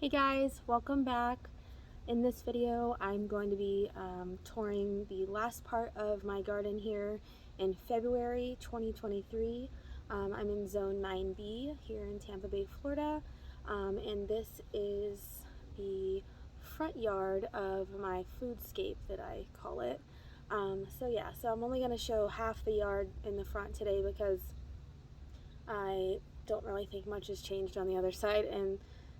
Hey guys, welcome back. In this video, I'm going to be touring the last part of my garden here in February 2023. I'm in Zone 9B here in Tampa Bay, Florida, and this is the front yard of my foodscape that I call it. So I'm only going to show half the yard in the front today because I don't really think much has changed on the other side and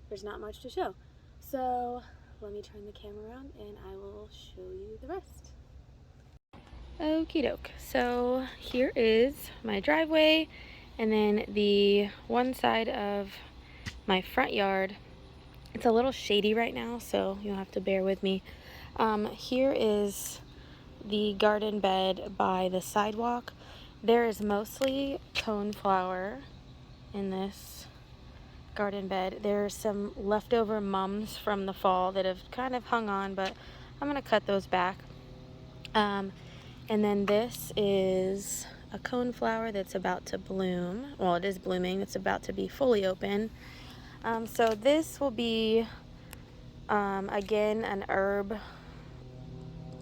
there's not much to show. So let me turn the camera around and I will show you the rest. Okie doke. So here is my driveway and then the one side of my front yard. It's a little shady right now, so you'll have to bear with me. Here is the garden bed by the sidewalk. There is mostly coneflower in this garden bed. There's some leftover mums from the fall that have kind of hung on, but I'm gonna cut those back. And then this is a coneflower that's about to bloom. Well, it is blooming. It's about to be fully open. So this will be, again, an herb.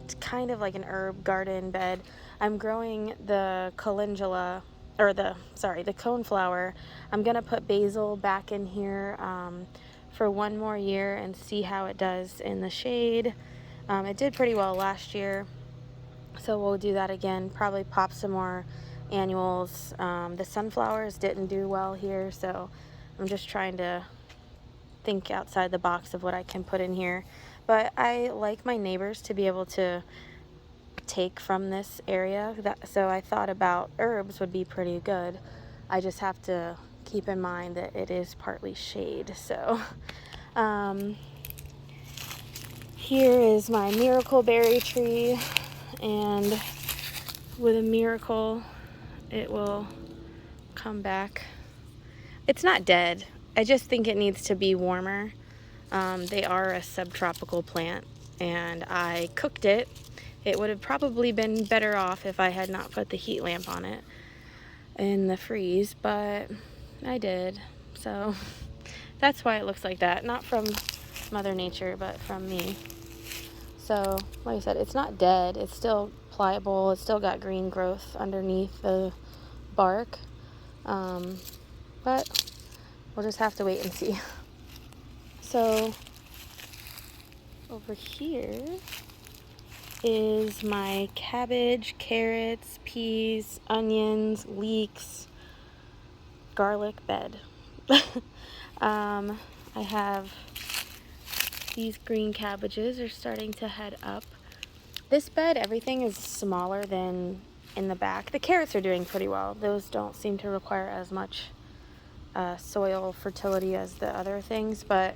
It's kind of like an herb garden bed. I'm growing the calendula, or the coneflower. I'm gonna put basil back in here for one more year and see how it does in the shade. It did pretty well last year, so we'll do that again. Probably pop some more annuals. The sunflowers didn't do well here, so I'm just trying to think outside the box of what I can put in here. But I like my neighbors to be able to take from this area, so I thought about herbs would be pretty good. I just have to keep in mind that it is partly shade. So here is my miracle berry tree, and with a miracle it will come back. It's not dead. I just think it needs to be warmer. They are a subtropical plant and I cooked it. It would have probably been better off if I had not put the heat lamp on it in the freeze, but I did. So that's why it looks like that. Not from Mother Nature, but from me. So, like I said, it's not dead. It's still pliable. It's still got green growth underneath the bark. But we'll just have to wait and see. So over here is my cabbage, carrots, peas, onions, leeks, garlic bed. I have these green cabbages are starting to head up. This bed, everything is smaller than in the back. The carrots are doing pretty well. Those don't seem to require as much soil fertility as the other things, but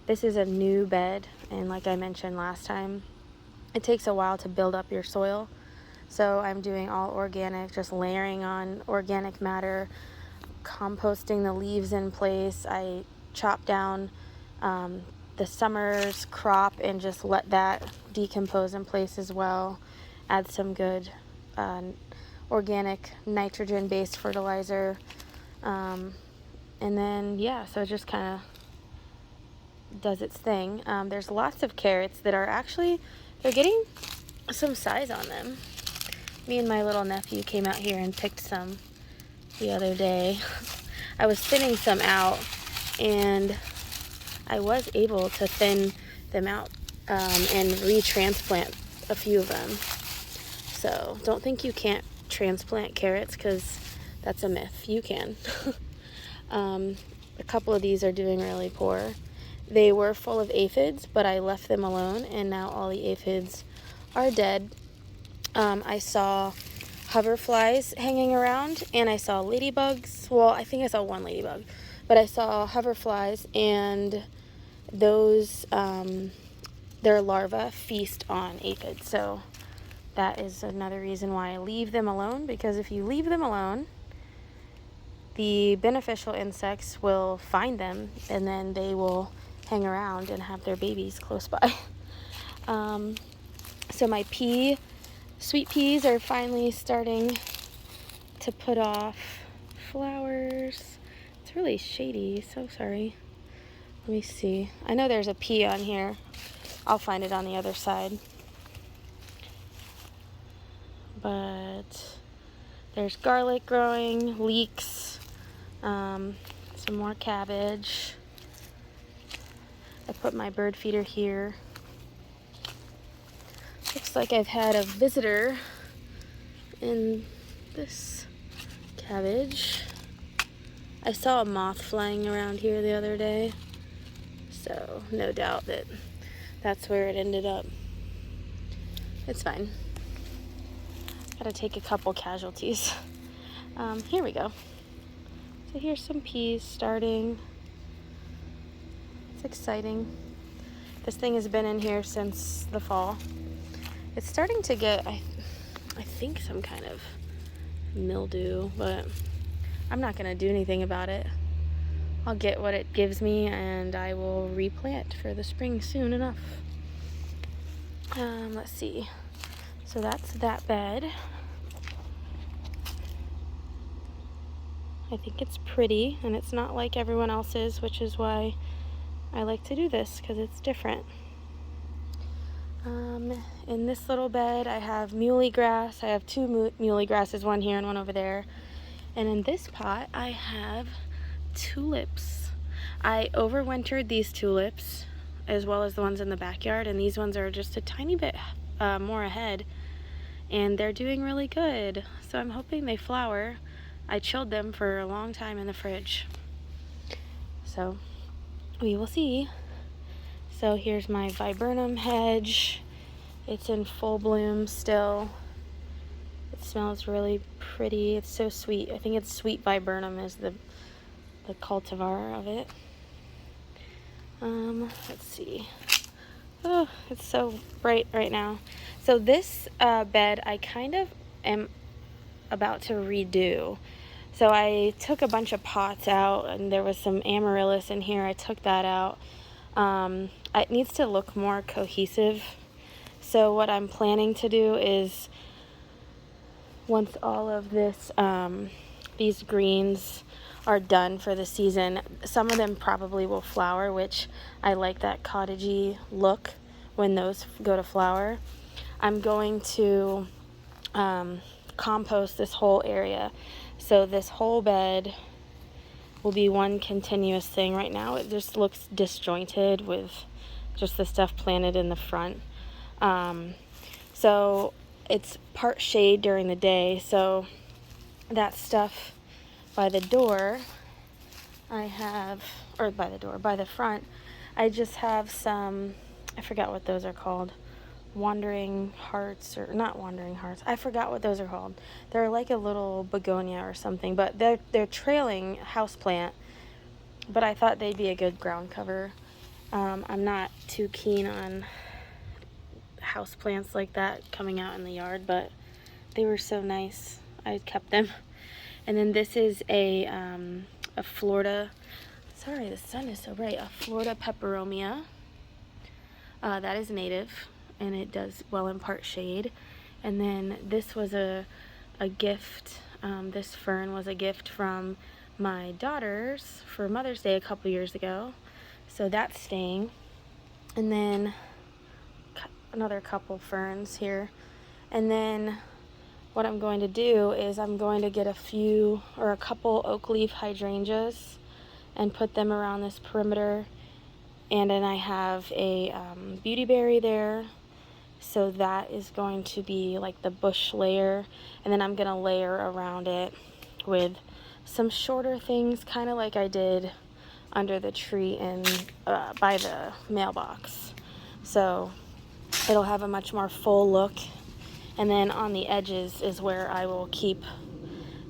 this is a new bed, and like I mentioned last time, it takes a while to build up your soil. So I'm doing all organic, just layering on organic matter, composting the leaves in place. I chop down the summer's crop and just let that decompose in place as well. Add some good organic nitrogen-based fertilizer. And then, yeah, so it just kind of does its thing. There's lots of carrots that are actually, they're getting some size on them. Me and my little nephew came out here and picked some the other day. I was thinning some out and I was able to thin them out and retransplant a few of them. So don't think you can't transplant carrots, because that's a myth. You can. A couple of these are doing really poor. They were full of aphids, but I left them alone, and now all the aphids are dead. I saw hoverflies hanging around, and I saw ladybugs. Well, I think I saw one ladybug, but I saw hoverflies, and those, their larvae feast on aphids. So that is another reason why I leave them alone, because if you leave them alone, the beneficial insects will find them, and then they will hang around and have their babies close by. So my sweet peas are finally starting to put off flowers. It's really shady, so sorry. Let me see. I know there's a pea on here. I'll find it on the other side. But there's garlic growing, leeks, some more cabbage. I put my bird feeder here. Looks like I've had a visitor in this cabbage. I saw a moth flying around here the other day, so no doubt that that's where it ended up. It's fine. Gotta take a couple casualties. Here we go. So here's some peas starting. It's exciting. This thing has been in here since the fall. It's starting to get, I think, some kind of mildew, but I'm not gonna do anything about it. I'll get what it gives me and I will replant for the spring soon enough. Let's see. So that's that bed. I think it's pretty and it's not like everyone else's, which is why I like to do this, because it's different. In this little bed I have muley grass. I have two muley grasses, one here and one over there. And in this pot I have tulips. I overwintered these tulips as well as the ones in the backyard, and these ones are just a tiny bit more ahead, and they're doing really good. So I'm hoping they flower. I chilled them for a long time in the fridge, so we will see. So here's my viburnum hedge. It's in full bloom still. It smells really pretty. It's so sweet. I think it's sweet viburnum is the cultivar of it. Let's see. Oh, it's so bright right now. So this bed I kind of am about to redo. So I took a bunch of pots out, and there was some amaryllis in here. I took that out. It needs to look more cohesive. So what I'm planning to do is, once all of this, these greens are done for the season, some of them probably will flower, which I like that cottagey look when those go to flower. I'm going to compost this whole area. So this whole bed will be one continuous thing. Right now it just looks disjointed with just the stuff planted in the front. So it's part shade during the day, so that stuff by the door I have, or by the front, I just have some, I forgot what those are called, wandering hearts, or not wandering hearts, I forgot what those are called. They're like a little begonia or something, but they're trailing houseplant, but I thought they'd be a good ground cover. I'm not too keen on house plants like that coming out in the yard, but they were so nice, I kept them. And then this is a Florida, sorry the sun is so bright, a Florida peperomia. That is native and it does well impart shade. And then this was a gift, this fern was a gift from my daughters for Mother's Day a couple years ago, so that's staying. And then another couple ferns here. And then what I'm going to do is I'm going to get a couple oak leaf hydrangeas and put them around this perimeter. And then I have a beautyberry there, so that is going to be like the bush layer. And then I'm gonna layer around it with some shorter things, kind of like I did under the tree by the mailbox. So it'll have a much more full look. And then on the edges is where I will keep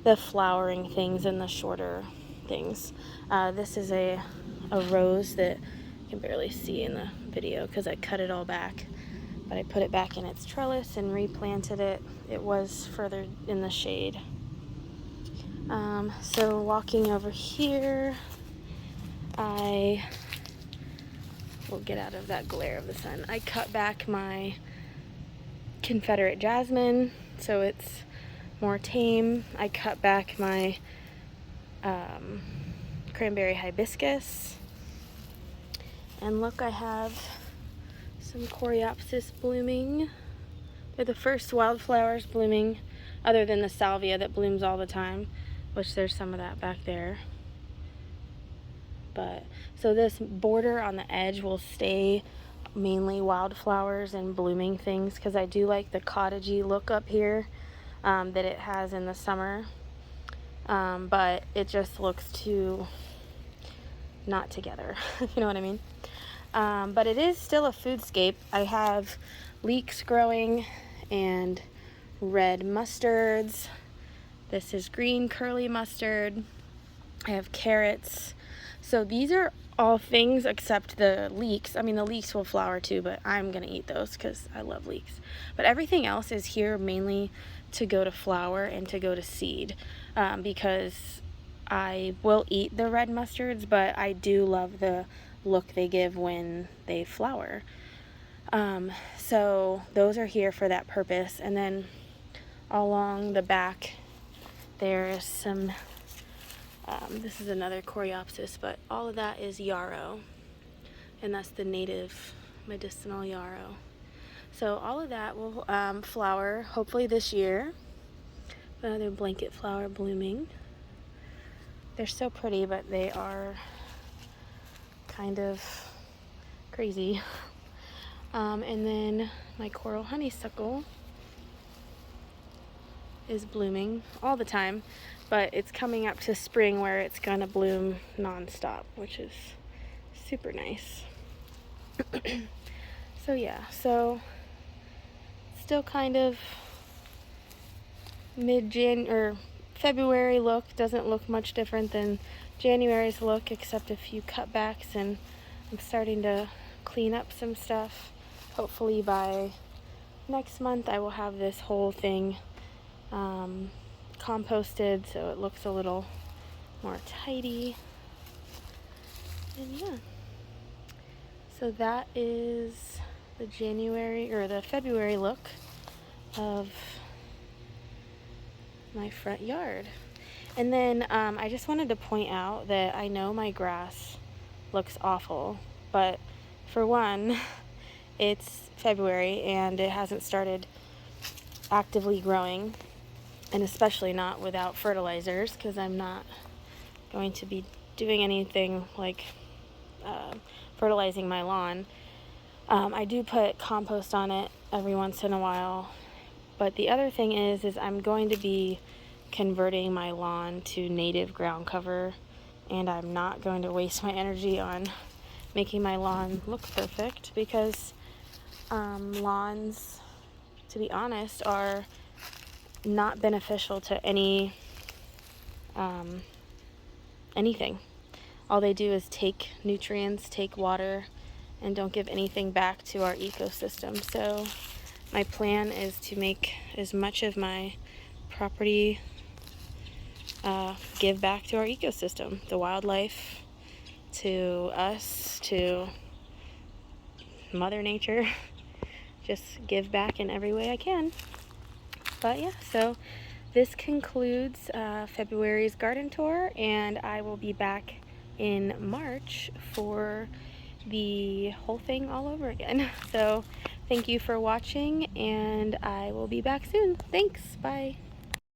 the flowering things and the shorter things. This is a rose that you can barely see in the video because I cut it all back, but I put it back in its trellis and replanted it. It was further in the shade. So walking over here, I will get out of that glare of the sun. I cut back my Confederate jasmine so it's more tame. I cut back my cranberry hibiscus. And look, I have some coreopsis blooming. They're the first wildflowers blooming, other than the salvia that blooms all the time, which there's some of that back there. But so this border on the edge will stay mainly wildflowers and blooming things, because I do like the cottagey look up here that it has in the summer. But it just looks too not together. You know what I mean? But it is still a foodscape. I have leeks growing and red mustards. This is green curly mustard. I have carrots. So these are all things except the leeks. I mean, the leeks will flower too, but I'm gonna eat those because I love leeks. But everything else is here mainly to go to flower and to go to seed, because I will eat the red mustards, but I do love the look they give when they flower. So those are here for that purpose. And then along the back there is some, this is another coreopsis, but all of that is yarrow, and that's the native medicinal yarrow. So all of that will flower hopefully this year. Another blanket flower blooming. They're so pretty, but they are kind of crazy. And then my coral honeysuckle is blooming all the time, but it's coming up to spring where it's gonna bloom non-stop, which is super nice. So yeah, so still kind of mid-January or February look. Doesn't look much different than January's look, except a few cutbacks, and I'm starting to clean up some stuff. Hopefully by next month I will have this whole thing composted so it looks a little more tidy. And yeah, so that is the January or the February look of my front yard. And then I just wanted to point out that I know my grass looks awful, but for one, it's February and it hasn't started actively growing, and especially not without fertilizers, because I'm not going to be doing anything like fertilizing my lawn. I do put compost on it every once in a while, but the other thing is I'm going to be converting my lawn to native ground cover, and I'm not going to waste my energy on making my lawn look perfect, because lawns, to be honest, are not beneficial to anything. All they do is take nutrients, take water, and don't give anything back to our ecosystem. So my plan is to make as much of my property give back to our ecosystem, the wildlife, to us, to Mother Nature. Just give back in every way I can. But yeah, so this concludes February's garden tour, and I will be back in March for the whole thing all over again. So thank you for watching, and I will be back soon. Thanks. Bye.